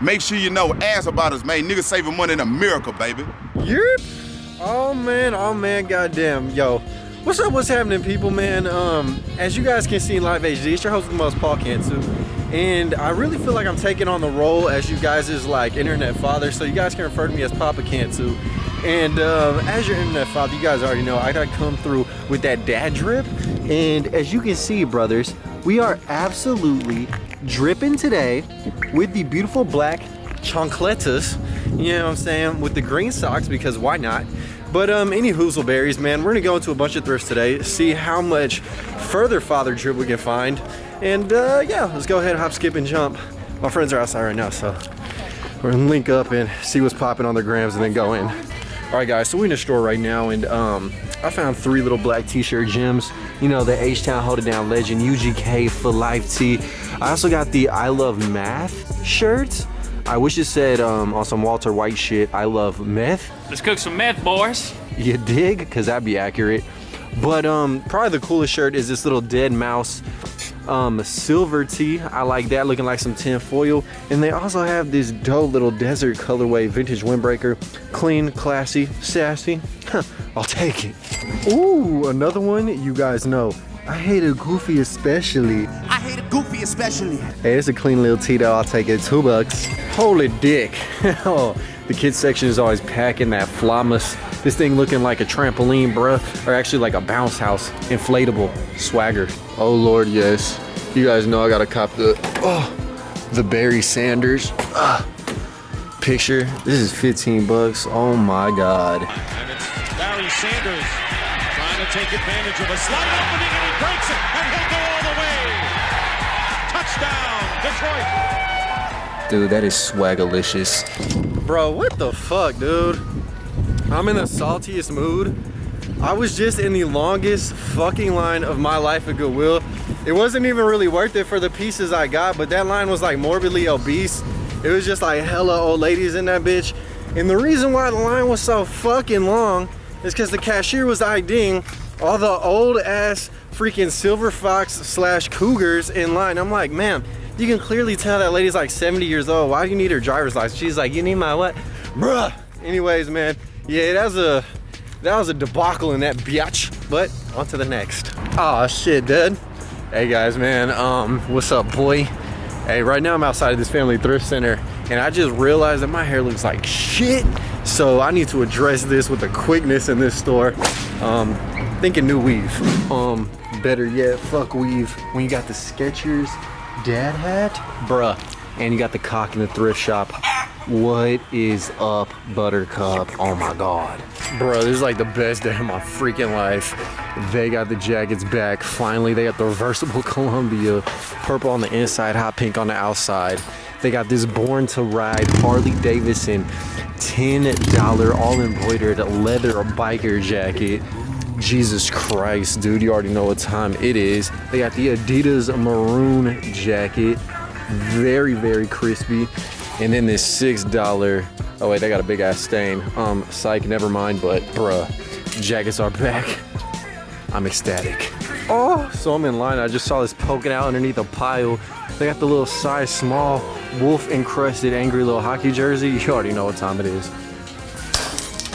Make sure you know ass about us, man. Niggas saving money in a miracle, baby. Yep. Oh man, goddamn. Yo, what's up, what's happening, people, man? As you guys can see in live HD, it's your host with the most, Paul Cantu. And I really feel like I'm taking on the role as you guys' like internet father, so you guys can refer to me as Papa Cantu. And as your internet father, you guys already know I gotta come through with that dad drip. And as you can see, brothers, we are absolutely dripping today with the beautiful black chancletas, you know what I'm saying, with the green socks, because why not? But any hoozleberries, man, we're gonna go into a bunch of thrifts today, see how much further father drip we can find. And yeah, let's go ahead, hop, skip, and jump. My friends are outside right now, so we're gonna link up and see what's popping on their grams and then go in. All right, guys, so we're in the store right now, and I found 3 little black t-shirt gems. You know, the H-Town Hold It Down legend, UGK for life tee. I also got the I Love Math shirts. I wish it said on some Walter White shit, I love meth. Let's cook some meth, boys. You dig? Because that'd be accurate. But probably the coolest shirt is this little dead mouse silver tee. I like that, looking like some tin foil. And they also have this dope little desert colorway vintage windbreaker. Clean, classy, sassy. I'll take it. Ooh, another one you guys know. I hate a goofy especially. I hate a goofy especially. Hey, it's a clean little tee though. I'll take it. $2. Holy dick. Oh, the kids section is always packing that flawless. This thing looking like a trampoline, bruh. Or actually like a bounce house. Inflatable. Swagger. Oh Lord, yes. You guys know I gotta cop the Barry Sanders picture. This is $15. Oh my God. And it's Barry Sanders trying to take advantage of a slight opening, and he breaks it, and he'll go all the way. Touchdown, Detroit. Dude, that is swagalicious. Bro, what the fuck, dude? I'm in the saltiest mood. I was just in the longest fucking line of my life at Goodwill. It wasn't even really worth it for the pieces I got, but that line was like morbidly obese. It was just like hella old ladies in that bitch. And the reason why the line was so fucking long is because the cashier was IDing all the old ass freaking silver fox / cougars in line. I'm like, man, you can clearly tell that lady's like 70 years old. Why do you need her driver's license? She's like, you need my what? Bruh. Anyways, man, yeah, that was a debacle in that biatch, but on to the next. Oh shit, dude. Hey guys, man, what's up, boy? Hey, right now I'm outside of this family thrift center, and I just realized that my hair looks like shit, so I need to address this with the quickness in this store. Thinking new weave. Better yet, fuck weave. When you got the Skechers dad hat, bruh, and you got the cock in the thrift shop. What is up, Buttercup? Oh my God. Bro, this is like the best day of my freaking life. They got the jackets back. Finally, they got the reversible Columbia. Purple on the inside, hot pink on the outside. They got this Born to Ride Harley Davidson $10 all embroidered leather biker jacket. Jesus Christ, dude, you already know what time it is. They got the Adidas maroon jacket. Very, very crispy. And then this $6, oh wait, they got a big ass stain. Psych, never mind, but bruh, jackets are back. I'm ecstatic. Oh, so I'm in line. I just saw this poking out underneath a pile. They got the little size small wolf encrusted angry little hockey jersey. You already know what time it is.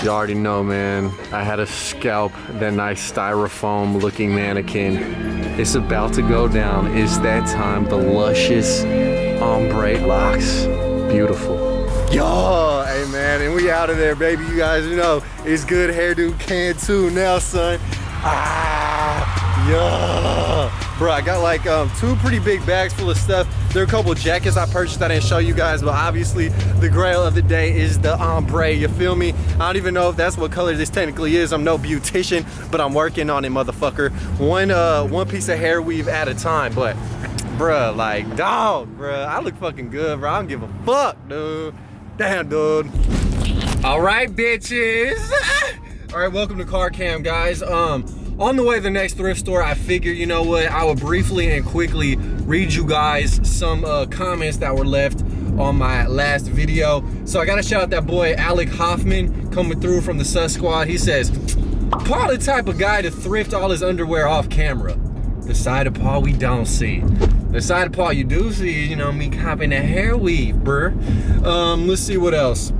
You already know, man. I had to scalp that nice styrofoam looking mannequin. It's about to go down. It's that time. The luscious ombre locks. Beautiful. Yo, hey man, and we out of there, baby. You guys know it's good hairdo Cantu now, son. Yeah. Bro, I got like 2 pretty big bags full of stuff. There are a couple of jackets I purchased I didn't show you guys, but obviously the grail of the day is the ombre, you feel me? I don't even know if that's what color this technically is. I'm no beautician, but I'm working on it, motherfucker. One piece of hair weave at a time, but bruh, like, dog, bruh, I look fucking good, bro. I don't give a fuck, dude. Damn, dude. All right, bitches. All right, welcome to Car Cam, guys. On the way to the next thrift store, I figured, you know what, I will briefly and quickly read you guys some comments that were left on my last video. So I gotta shout out that boy, Alec Hoffman, coming through from the Sus Squad. He says, Paul the type of guy to thrift all his underwear off camera. The side of Paul we don't see. The side part you do see is, you know, me copping a hair weave, bruh. Let's see what else.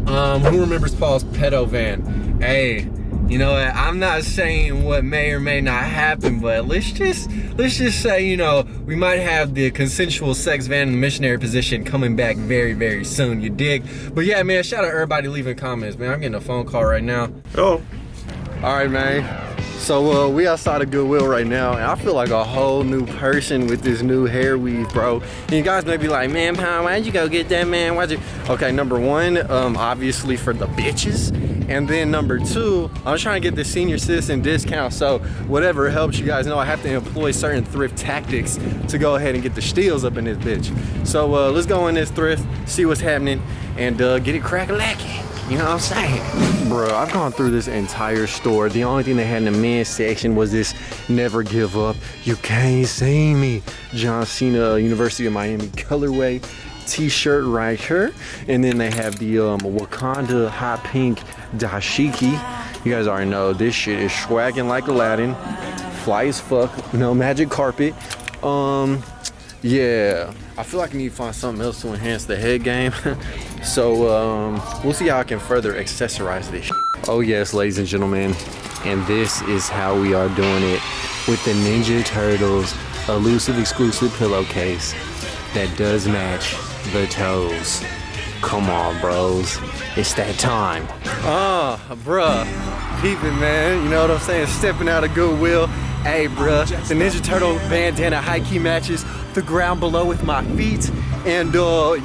Who remembers Paul's pedo van? Hey, you know, I'm not saying what may or may not happen, but let's just say, you know, we might have the consensual sex van in the missionary position coming back very, very soon, you dig? But yeah, man, shout out everybody leaving comments, man. I'm getting a phone call right now. Oh. All right, man. So we outside of Goodwill right now, and I feel like a whole new person with this new hair weave, bro. And you guys may be like, man, Pam, why'd you go get that, man? Why'd you? Okay, number one, obviously for the bitches. And then number two, I'm trying to get the senior citizen discount. So whatever helps, you guys know I have to employ certain thrift tactics to go ahead and get the steals up in this bitch. So let's go in this thrift, see what's happening, and get it crack-a-lacky. You know what I'm saying? Bro, I've gone through this entire store. The only thing they had in the men's section was this never give up, you can't see me John Cena University of Miami colorway t-shirt right here. And then they have the Wakanda hot pink dashiki. You guys already know this shit is swagging like Aladdin. Fly as fuck, no magic carpet. Yeah, I feel like I need to find something else to enhance the head game. So we'll see how I can further accessorize this shit. Oh yes, ladies and gentlemen, and this is how we are doing it with the Ninja Turtles elusive exclusive pillowcase that does match the toes. Come on, bros, it's that time. Bruh, peeping, man, you know what I'm saying? Stepping out of Goodwill. Hey, bruh, the Ninja Turtle bandana high-key matches the ground below with my feet. And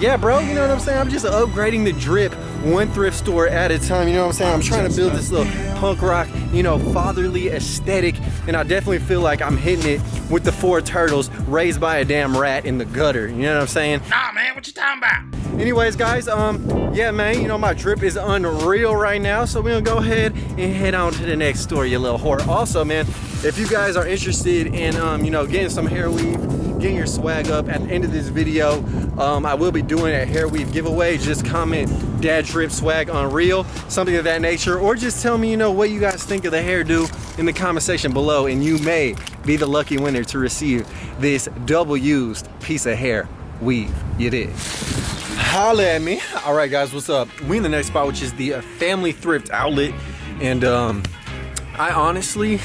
yeah, bro, you know what I'm saying? I'm just upgrading the drip one thrift store at a time, you know what I'm saying? I'm trying to build this little punk rock, you know, fatherly aesthetic, and I definitely feel like I'm hitting it with the 4 turtles raised by a damn rat in the gutter, you know what I'm saying? Nah, man, what you talking about? Anyways, guys, yeah, man, you know, my drip is unreal right now, so we're gonna go ahead and head on to the next store, you little whore. Also, man, if you guys are interested in, you know, getting some hair weave, getting your swag up at the end of this video, I will be doing a hair weave giveaway. Just comment dad drip swag unreal, something of that nature, or just tell me, you know, what you guys think of the hairdo in the comment section below, and you may be the lucky winner to receive this double used piece of hair weave. You did. Holla at me. All right, guys, what's up? We in the next spot, which is the family thrift outlet, and I honestly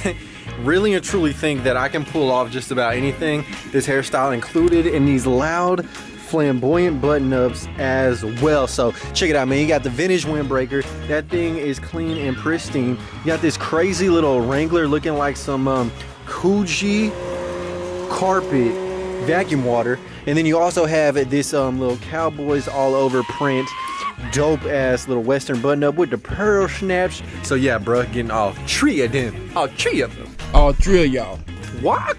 really and truly think that I can pull off just about anything, this hairstyle included, in these loud flamboyant button-ups as well. So check it out, man. You got the vintage windbreaker. That thing is clean and pristine. You got this crazy little Wrangler looking like some Coogee carpet vacuum water, and then you also have this little Cowboys all over print dope ass little Western button up with the pearl snaps. So yeah, bro, getting all 3 of them. All 3 of them. All 3 of y'all. What?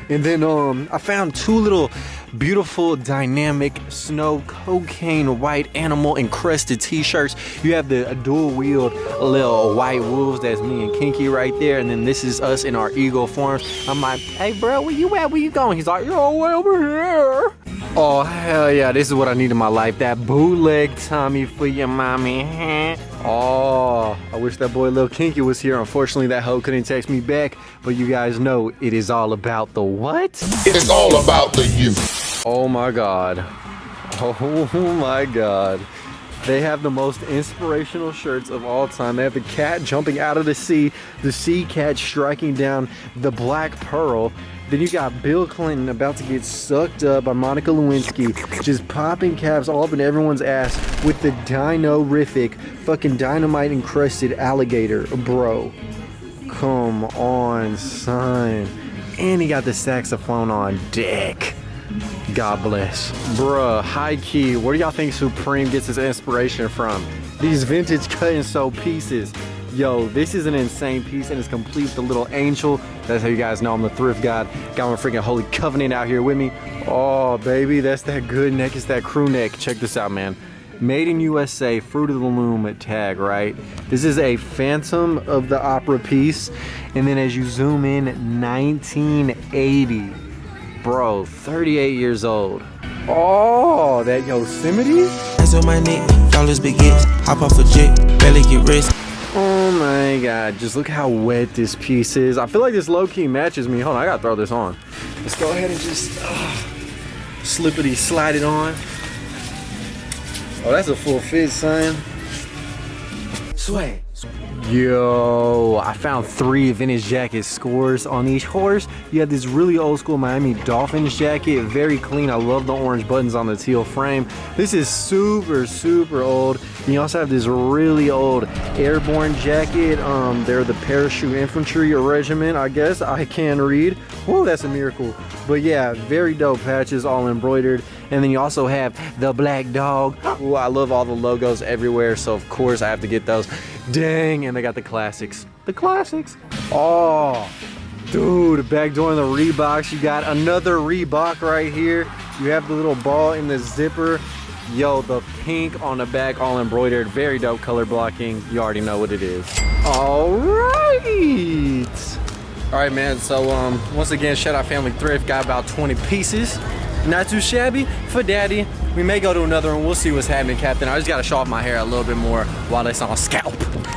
And then I found 2 little beautiful dynamic snow cocaine white animal encrusted t-shirts. You have the dual wheeled little white wolves, that's me and Kinky right there, and then this is us in our eagle forms. I'm like, hey bro, where you at? Where you going? He's like, yo, way over here. Oh hell yeah, this is what I need in my life. That bootleg Tommy for your mommy. Oh, I wish that boy Lil Kinky was here. Unfortunately, that hoe couldn't text me back, but you guys know it is all about the what? It's all about the youth. Oh my god. Oh my god. They have the most inspirational shirts of all time. They have the cat jumping out of the sea cat striking down the black pearl. Then you got Bill Clinton about to get sucked up by Monica Lewinsky, just popping calves all up in everyone's ass with the dino-rific fucking dynamite encrusted alligator, bro. Come on, son. And he got the saxophone on deck. God bless. Bruh, high key, where do y'all think Supreme gets his inspiration from? These vintage cut and sew pieces. Yo, this is an insane piece and it's complete with the little angel. That's how you guys know I'm the thrift god. Got my freaking Holy Covenant out here with me. Oh, baby, that's that good neck. It's that crew neck. Check this out, man. Made in USA, Fruit of the Loom tag, right? This is a Phantom of the Opera piece. And then as you zoom in, 1980. Bro, 38 years old. Oh, that Yosemite? Hands on my neck, dollars big hits, hop off a jet, barely get rich. Oh my god, just look how wet this piece is. I feel like this low-key matches me. Hold on, I gotta throw this on. Let's go ahead and just slippity slide it on. Oh, that's a full fit, son. Sway. Yo, I found 3 vintage jacket scores on each horse. You have this really old school Miami Dolphins jacket, very clean. I love the orange buttons on the teal frame. This is super, super old. And you also have this really old airborne jacket. They're the parachute infantry regiment, I guess. I can read. Whoa, that's a miracle. But yeah, very dope patches, all embroidered. And then you also have the black dog. Ooh, I love all the logos everywhere, so of course I have to get those. Dang, and they got the classics. The classics. Oh, dude, back during the Reeboks, you got another Reebok right here. You have the little ball in the zipper. Yo, the pink on the back, all embroidered. Very dope color blocking. You already know what it is. All right. All right, man, so once again, shout out Family Thrift. Got about 20 pieces. Not too shabby for daddy. We may go to another one. We'll see what's happening, Captain. I just gotta show off my hair a little bit more while it's on scalp.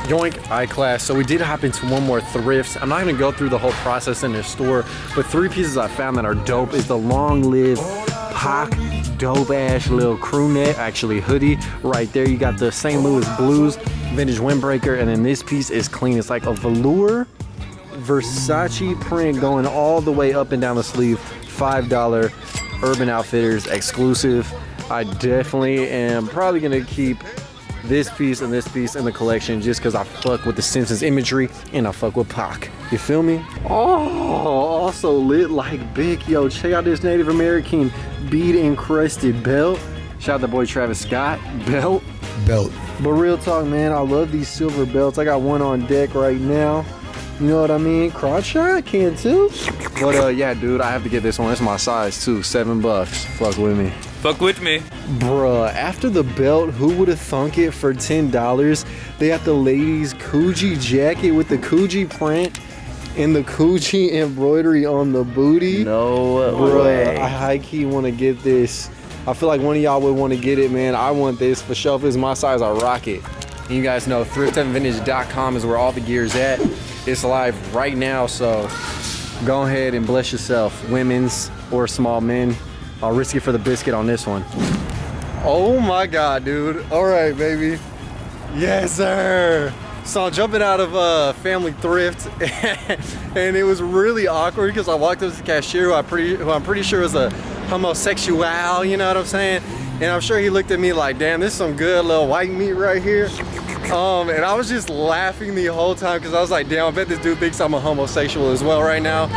Yoink, I-class. So we did hop into one more Thrift. I'm not gonna go through the whole process in the store, but 3 pieces I found that are dope is the long-lived Pac dope ass little crew neck, actually hoodie right there. You got the St. Louis Blues vintage windbreaker, and then this piece is clean. It's like a velour Versace print going all the way up and down the sleeve. $5 Urban Outfitters exclusive. I definitely am probably gonna keep this piece and this piece in the collection just because I fuck with the Simpsons imagery and I fuck with Pac. You feel me? Oh, also lit like big. Yo, check out this Native American bead encrusted belt. Shout out the boy Travis Scott. Belt. But real talk, man, I love these silver belts. I got one on deck right now. You know what I mean? Crotch shot, Cantu. But yeah, dude, I have to get this one. It's my size too, $7. Fuck with me. Fuck with me. Bruh, after the belt, who would have thunk it for $10? They got the ladies' Coogee jacket with the Coogee print and the Coogee embroidery on the booty. No way. I high-key want to get this. I feel like one of y'all would want to get it, man. I want this for sure. If it's my size, I rock it. And you guys know thrift7vintage.com is where all the gear's at. It's live right now, so go ahead and bless yourself, women's or small men. I'll risk it for the biscuit on this one. Oh my God, dude. All right, baby. Yes, sir. So I'm jumping out of Family Thrift, and it was really awkward because I walked up to the cashier who I'm pretty sure was a homosexual, you know what I'm saying? And I'm sure he looked at me like, damn, this is some good little white meat right here. And I was just laughing the whole time because I was like, damn, I bet this dude thinks I'm a homosexual as well right now.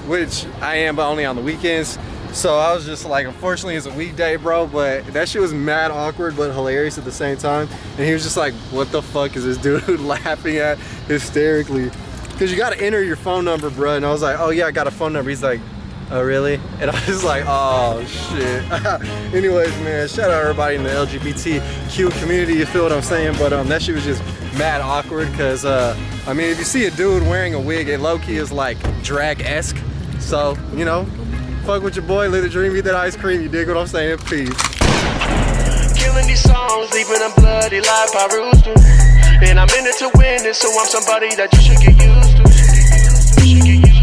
Which I am, but only on the weekends. So I was just like, unfortunately it's a weekday, bro, but that shit was mad awkward but hilarious at the same time. And he was just like, what the fuck is this dude laughing at hysterically? Because you gotta enter your phone number, bro. And I was like, oh yeah, I got a phone number. He's like, oh really? And I was like, oh shit. Anyways, man, shout out everybody in the LGBTQ community, you feel what I'm saying? But that shit was just mad awkward because I mean, if you see a dude wearing a wig, it low-key is like drag-esque. So, you know, fuck with your boy, live the dream, eat that ice cream, you dig what I'm saying? Peace. Killing these songs, leaving a bloody life I roost to. And I'm in it to win it, so I'm somebody that you should get used to.